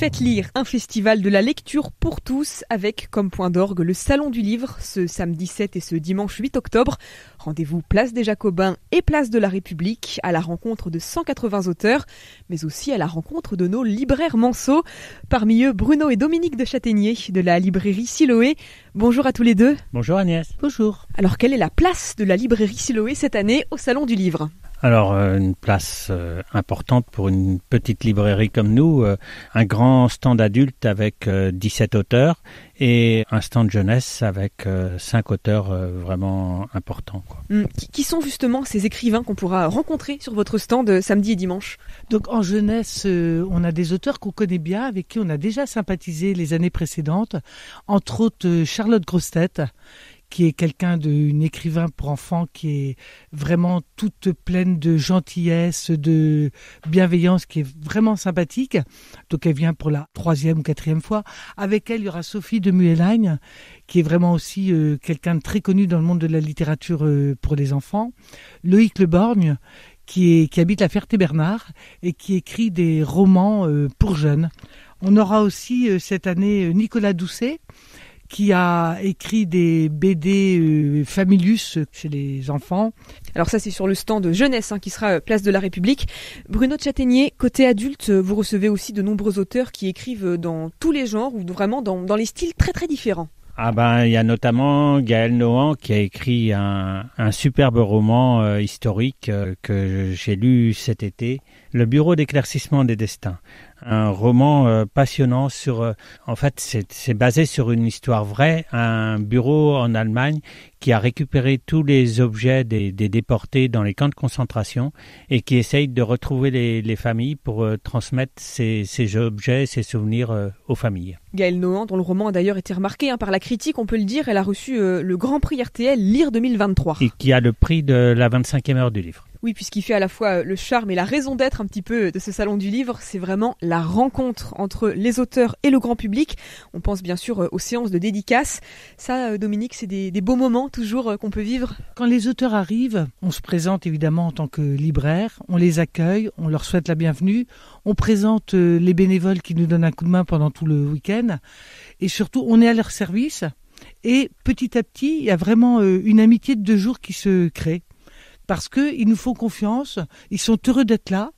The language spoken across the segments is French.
Faites lire, un festival de la lecture pour tous avec comme point d'orgue le Salon du Livre ce samedi 7 et ce dimanche 8 octobre. Rendez-vous place des Jacobins et place de la République à la rencontre de 180 auteurs, mais aussi à la rencontre de nos libraires manceaux. Parmi eux, Bruno et Dominique de Châtaignier de la librairie Siloé. Bonjour à tous les deux. Bonjour Agnès. Bonjour. Alors quelle est la place de la librairie Siloé cette année au Salon du Livre ? Alors, une place importante pour une petite librairie comme nous, un grand stand adulte avec 17 auteurs et un stand jeunesse avec 5 auteurs vraiment importants, quoi. Qui sont justement ces écrivains qu'on pourra rencontrer sur votre stand samedi et dimanche ? Donc en jeunesse, on a des auteurs qu'on connaît bien, avec qui on a déjà sympathisé les années précédentes, entre autres Charlotte Grossetête, qui est une écrivain pour enfants qui est vraiment toute pleine de gentillesse, de bienveillance, qui est vraiment sympathique. Donc elle vient pour la 3e ou 4e fois. Avec elle, il y aura Sophie de Muehlagne, qui est vraiment aussi quelqu'un de très connu dans le monde de la littérature pour les enfants. Loïc Le Borgne, qui habite à Ferté-Bernard et qui écrit des romans pour jeunes. On aura aussi cette année Nicolas Doucet, qui a écrit des BD Familus chez les enfants. Alors ça, c'est sur le stand jeunesse qui sera place de la République. Bruno de Châtaignier, côté adulte, vous recevez aussi de nombreux auteurs qui écrivent dans tous les genres ou vraiment dans les styles très très différents. Il y a notamment Gaël Nohan qui a écrit un superbe roman historique que j'ai lu cet été, Le Bureau d'éclaircissement des destins. Un roman passionnant en fait, c'est basé sur une histoire vraie, un bureau en Allemagne qui a récupéré tous les objets des déportés dans les camps de concentration et qui essaye de retrouver les familles pour transmettre ces objets, ces souvenirs aux familles. Gaël Nohan, dont le roman a d'ailleurs été remarqué par la critique, on peut le dire, elle a reçu le Grand Prix RTL Lire 2023. Et qui a le prix de la 25e heure du livre. Oui, puisqu'il fait à la fois le charme et la raison d'être un petit peu de ce salon du livre, c'est vraiment la rencontre entre les auteurs et le grand public. On pense bien sûr aux séances de dédicaces. Ça, Dominique, c'est des beaux moments toujours qu'on peut vivre. Quand les auteurs arrivent, on se présente évidemment en tant que libraire, on les accueille, on leur souhaite la bienvenue, on présente les bénévoles qui nous donnent un coup de main pendant tout le week-end et surtout on est à leur service et petit à petit, il y a vraiment une amitié de 2 jours qui se crée. Parce qu'ils nous font confiance, ils sont heureux d'être là.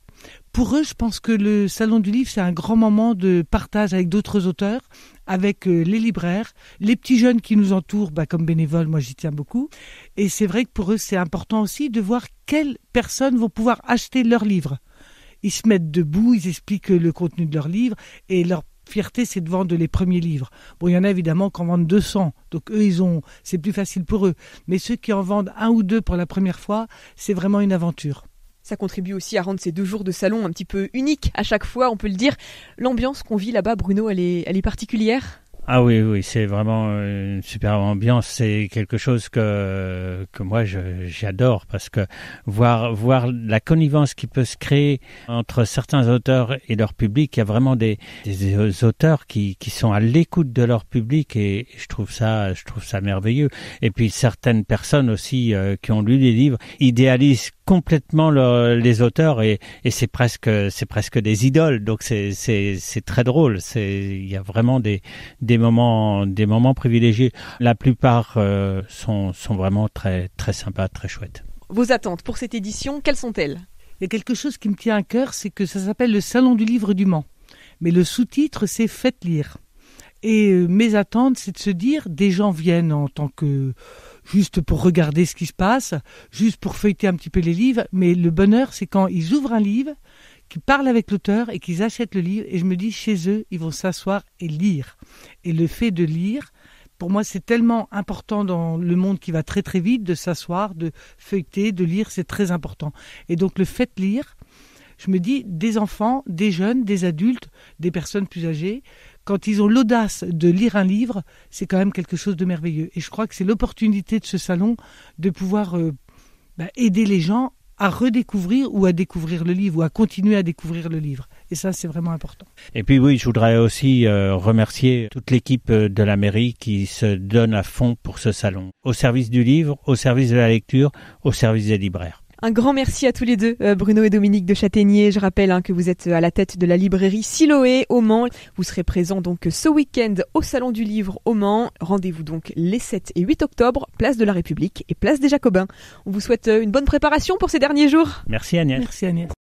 Pour eux, je pense que le Salon du Livre, c'est un grand moment de partage avec d'autres auteurs, avec les libraires, les petits jeunes qui nous entourent, comme bénévoles, moi j'y tiens beaucoup. Et c'est vrai que pour eux, c'est important aussi de voir quelles personnes vont pouvoir acheter leurs livres. Ils se mettent debout, ils expliquent le contenu de leurs livres et leur fierté, c'est de vendre les premiers livres. Bon, il y en a évidemment qui en vendent 200, donc eux, c'est plus facile pour eux. Mais ceux qui en vendent 1 ou 2 pour la première fois, c'est vraiment une aventure. Ça contribue aussi à rendre ces 2 jours de salon un petit peu uniques à chaque fois, on peut le dire. L'ambiance qu'on vit là-bas, Bruno, elle est particulière ? Ah oui, c'est vraiment une super ambiance. C'est quelque chose que moi j'adore parce que voir la connivence qui peut se créer entre certains auteurs et leur public. Il y a vraiment des auteurs qui sont à l'écoute de leur public et je trouve ça merveilleux. Et puis certaines personnes aussi qui ont lu les livres idéalisent complètement les auteurs et c'est presque des idoles. Donc c'est très drôle. Il y a vraiment des moments privilégiés. La plupart sont vraiment très très sympas, très chouettes. Vos attentes pour cette édition, quelles sont-elles ? Il y a quelque chose qui me tient à cœur, c'est que ça s'appelle le Salon du Livre du Mans. Mais le sous-titre, c'est Faites lire. Et mes attentes, c'est de se dire, des gens viennent en tant que juste pour regarder ce qui se passe, juste pour feuilleter un petit peu les livres, mais le bonheur, c'est quand ils ouvrent un livre, qu'ils parlent avec l'auteur et qu'ils achètent le livre, et je me dis, chez eux, ils vont s'asseoir et lire. Et le fait de lire, pour moi, c'est tellement important dans le monde qui va très très vite, de s'asseoir, de feuilleter, de lire, c'est très important. Et donc le fait de lire, je me dis, des enfants, des jeunes, des adultes, des personnes plus âgées, quand ils ont l'audace de lire un livre, c'est quand même quelque chose de merveilleux. Et je crois que c'est l'opportunité de ce salon de pouvoir aider les gens à redécouvrir ou à découvrir le livre ou à continuer à découvrir le livre. Et ça, c'est vraiment important. Et puis oui, je voudrais aussi remercier toute l'équipe de la mairie qui se donne à fond pour ce salon. Au service du livre, au service de la lecture, au service des libraires. Un grand merci à tous les deux, Bruno et Dominique de Châtaignier. Je rappelle que vous êtes à la tête de la librairie Siloé au Mans. Vous serez présents donc ce week-end au Salon du Livre au Mans. Rendez-vous donc les 7 et 8 octobre, place de la République et place des Jacobins. On vous souhaite une bonne préparation pour ces derniers jours. Merci Agnès. Merci Agnès.